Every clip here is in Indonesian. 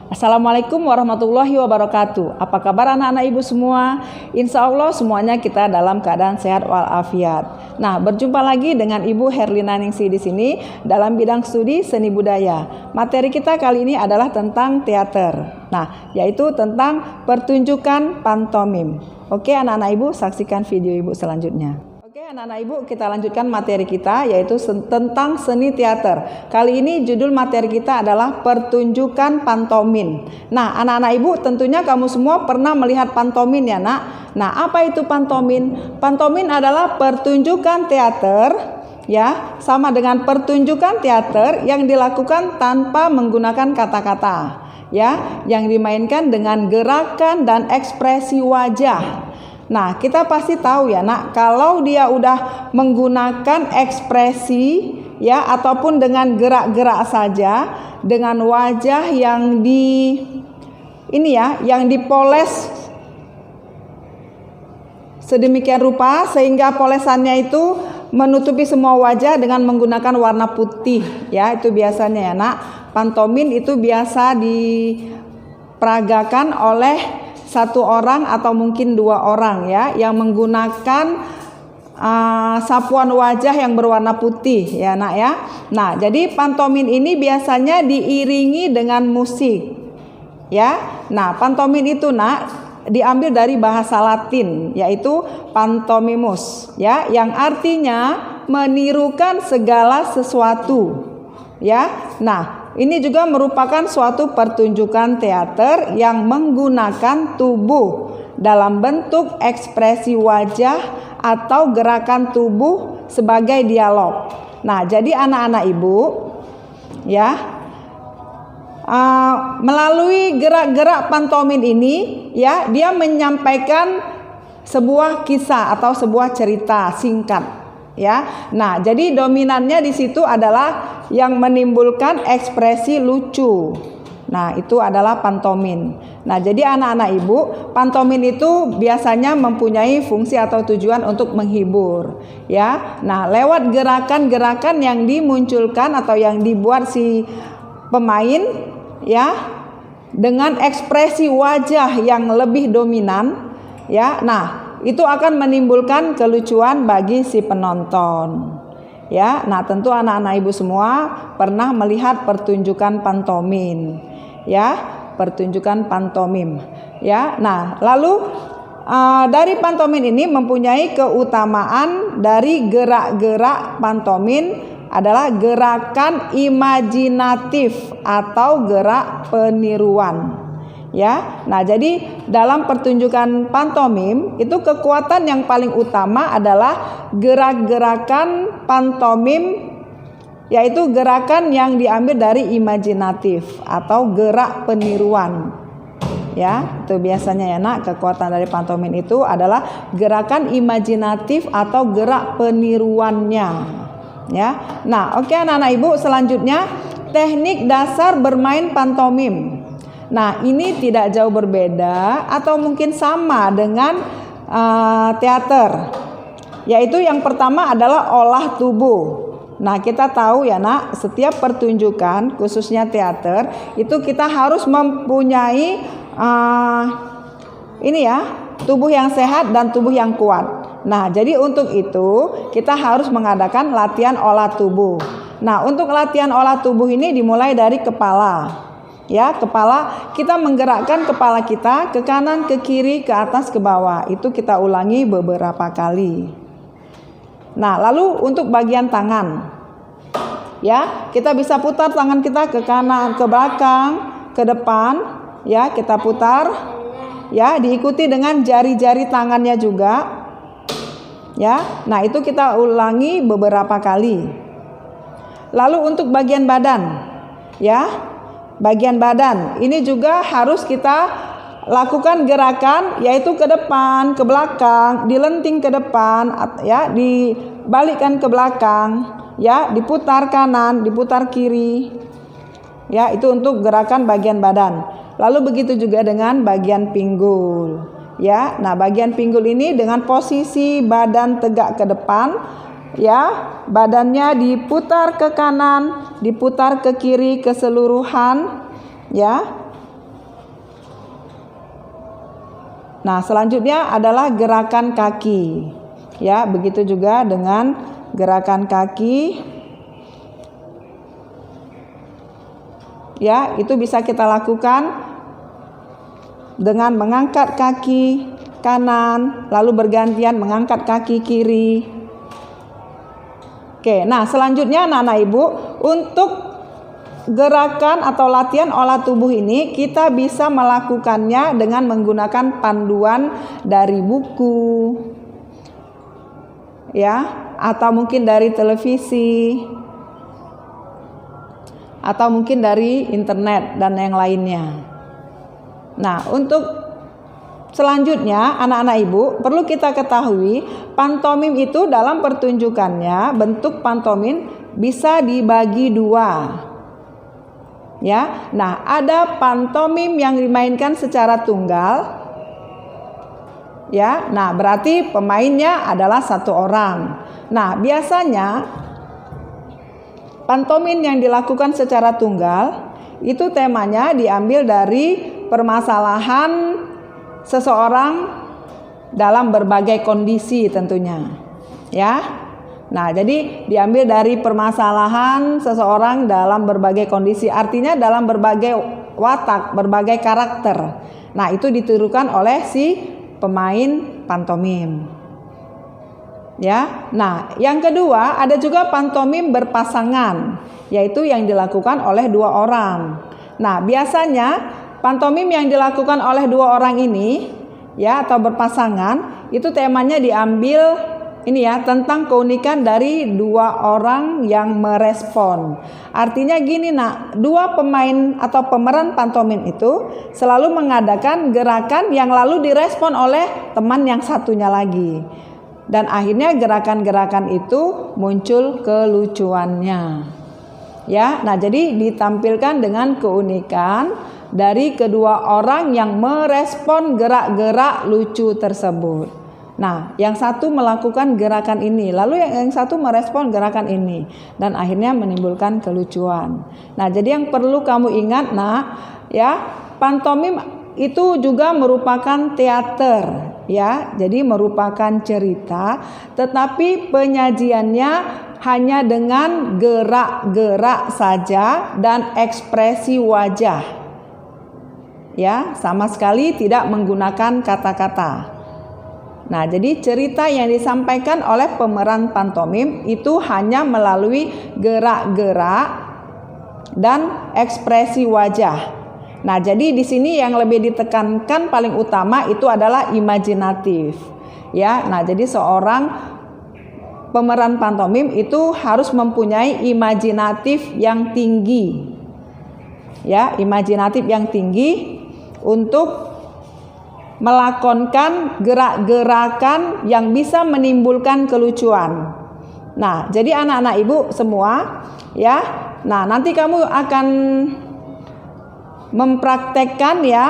Assalamualaikum warahmatullahi wabarakatuh. Apa kabar anak-anak ibu semua? Insya Allah semuanya kita dalam keadaan sehat walafiat. Nah, berjumpa lagi dengan Ibu Herlina Ningsi di sini dalam bidang studi seni budaya. Materi kita kali ini adalah tentang teater. Nah, yaitu tentang pertunjukan pantomim. Oke, anak-anak ibu, saksikan video ibu selanjutnya. Anak-anak ibu, kita lanjutkan materi kita yaitu tentang seni teater. Kali ini judul materi kita adalah pertunjukan pantomim. Nah, anak-anak ibu, tentunya kamu semua pernah melihat pantomim ya nak. Nah, apa itu pantomim? Pantomim adalah pertunjukan teater ya, sama dengan pertunjukan teater yang dilakukan tanpa menggunakan kata-kata ya, yang dimainkan dengan gerakan dan ekspresi wajah. Nah, kita pasti tahu ya nak, kalau dia udah menggunakan ekspresi ya, ataupun dengan gerak-gerak saja, dengan wajah yang yang dipoles sedemikian rupa sehingga polesannya itu menutupi semua wajah dengan menggunakan warna putih ya, itu biasanya ya nak. Pantomim itu biasa diperagakan oleh satu orang atau mungkin dua orang ya, yang menggunakan sapuan wajah yang berwarna putih ya nak ya. Nah, jadi pantomim ini biasanya diiringi dengan musik ya. Nah, pantomim itu nak diambil dari bahasa Latin yaitu pantomimus ya, yang artinya menirukan segala sesuatu ya. Nah, ini juga merupakan suatu pertunjukan teater yang menggunakan tubuh dalam bentuk ekspresi wajah atau gerakan tubuh sebagai dialog. Nah, jadi anak-anak ibu ya, melalui gerak-gerak pantomim ini ya, dia menyampaikan sebuah kisah atau sebuah cerita singkat ya. Nah, jadi dominannya di situ adalah yang menimbulkan ekspresi lucu. Nah, itu adalah pantomim. Nah, jadi anak-anak ibu, pantomim itu biasanya mempunyai fungsi atau tujuan untuk menghibur ya. Nah, lewat gerakan-gerakan yang dimunculkan atau yang dibuat si pemain ya, dengan ekspresi wajah yang lebih dominan ya. Nah, itu akan menimbulkan kelucuan bagi si penonton ya. Nah, tentu anak-anak ibu semua pernah melihat pertunjukan pantomim ya, pertunjukan pantomim ya. Nah, lalu dari pantomim ini mempunyai keutamaan dari gerak-gerak pantomim adalah gerakan imajinatif atau gerak peniruan ya. Nah, jadi dalam pertunjukan pantomim itu kekuatan yang paling utama adalah gerak-gerakan pantomim, yaitu gerakan yang diambil dari imajinatif atau gerak peniruan ya. Itu biasanya ya nak, kekuatan dari pantomim itu adalah gerakan imajinatif atau gerak peniruannya ya. Nah, oke anak-anak ibu, selanjutnya teknik dasar bermain pantomim. Nah, ini tidak jauh berbeda atau mungkin sama dengan teater, yaitu yang pertama adalah olah tubuh. Nah, kita tahu ya nak, setiap pertunjukan khususnya teater itu kita harus mempunyai tubuh yang sehat dan tubuh yang kuat. Nah, jadi untuk itu kita harus mengadakan latihan olah tubuh. Nah, untuk latihan olah tubuh ini dimulai dari kepala. Ya, kepala, kita menggerakkan kepala kita ke kanan, ke kiri, ke atas, ke bawah. Itu kita ulangi beberapa kali. Nah, lalu untuk bagian tangan. Ya, kita bisa putar tangan kita ke kanan, ke belakang, ke depan. Ya, kita putar. Ya, diikuti dengan jari-jari tangannya juga. Ya, nah itu kita ulangi beberapa kali. Lalu untuk bagian badan. Ya, bagian badan ini juga harus kita lakukan gerakan, yaitu ke depan, ke belakang, dilenting ke depan ya, dibalikkan ke belakang ya, diputar kanan, diputar kiri ya. Itu untuk gerakan bagian badan. Lalu begitu juga dengan bagian pinggul ya. Nah, bagian pinggul ini dengan posisi badan tegak ke depan ya, badannya diputar ke kanan, diputar ke kiri keseluruhan ya. Nah, selanjutnya adalah gerakan kaki. Ya, begitu juga dengan gerakan kaki. Ya, itu bisa kita lakukan dengan mengangkat kaki kanan, lalu bergantian mengangkat kaki kiri. Oke, nah selanjutnya anak-anak ibu, untuk gerakan atau latihan olah tubuh ini kita bisa melakukannya dengan menggunakan panduan dari buku, ya, atau mungkin dari televisi, atau mungkin dari internet dan yang lainnya. Nah, untuk selanjutnya anak-anak ibu perlu kita ketahui, pantomim itu dalam pertunjukannya bentuk pantomim bisa dibagi dua. Ya, nah ada pantomim yang dimainkan secara tunggal. Ya, nah berarti pemainnya adalah satu orang. Nah, biasanya pantomim yang dilakukan secara tunggal itu temanya diambil dari permasalahan seseorang dalam berbagai kondisi tentunya. Ya. Nah, jadi diambil dari permasalahan seseorang dalam berbagai kondisi, artinya dalam berbagai watak, berbagai karakter. Nah, itu ditirukan oleh si pemain pantomim. Ya. Nah, yang kedua ada juga pantomim berpasangan, yaitu yang dilakukan oleh dua orang. Nah, biasanya pantomim yang dilakukan oleh dua orang ini, ya, atau berpasangan, itu temanya diambil ini ya, tentang keunikan dari dua orang yang merespon. Artinya gini nak, dua pemain atau pemeran pantomim itu selalu mengadakan gerakan yang lalu direspon oleh teman yang satunya lagi. Dan akhirnya gerakan-gerakan itu muncul kelucuannya. Ya, nah jadi ditampilkan dengan keunikan dari kedua orang yang merespon gerak-gerak lucu tersebut. Nah, yang satu melakukan gerakan ini, lalu yang satu merespon gerakan ini, dan akhirnya menimbulkan kelucuan. Nah, jadi yang perlu kamu ingat, nah, ya, pantomim itu juga merupakan teater, ya, jadi merupakan cerita, tetapi penyajiannya hanya dengan gerak-gerak saja dan ekspresi wajah, ya, sama sekali tidak menggunakan kata-kata. Nah, jadi cerita yang disampaikan oleh pemeran pantomim itu hanya melalui gerak-gerak dan ekspresi wajah. Nah, jadi di sini yang lebih ditekankan paling utama itu adalah imajinatif. Ya, nah jadi seorang pemeran pantomim itu harus mempunyai imajinatif yang tinggi. Ya, imajinatif yang tinggi untuk melakonkan gerak-gerakan yang bisa menimbulkan kelucuan. Nah, jadi anak-anak ibu semua, ya. Nah, nanti kamu akan mempraktekkan, ya,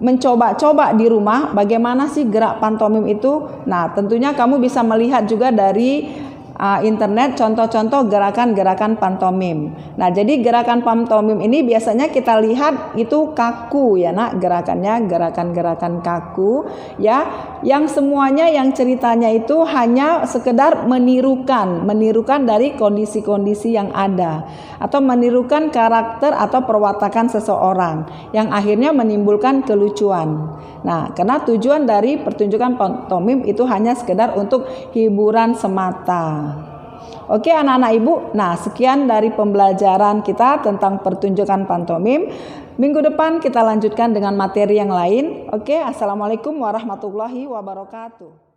mencoba-coba di rumah bagaimana sih gerak pantomim itu. Nah, tentunya kamu bisa melihat juga dari internet contoh-contoh gerakan-gerakan pantomim. Nah, jadi gerakan pantomim ini biasanya kita lihat itu kaku, ya nak, gerakannya gerakan-gerakan kaku, ya, yang semuanya yang ceritanya itu hanya sekedar menirukan dari kondisi-kondisi yang ada, atau menirukan karakter atau perwatakan seseorang yang akhirnya menimbulkan kelucuan. Nah, karena tujuan dari pertunjukan pantomim itu hanya sekedar untuk hiburan semata. Oke anak-anak ibu, nah sekian dari pembelajaran kita tentang pertunjukan pantomim. Minggu depan kita lanjutkan dengan materi yang lain. Oke, assalamualaikum warahmatullahi wabarakatuh.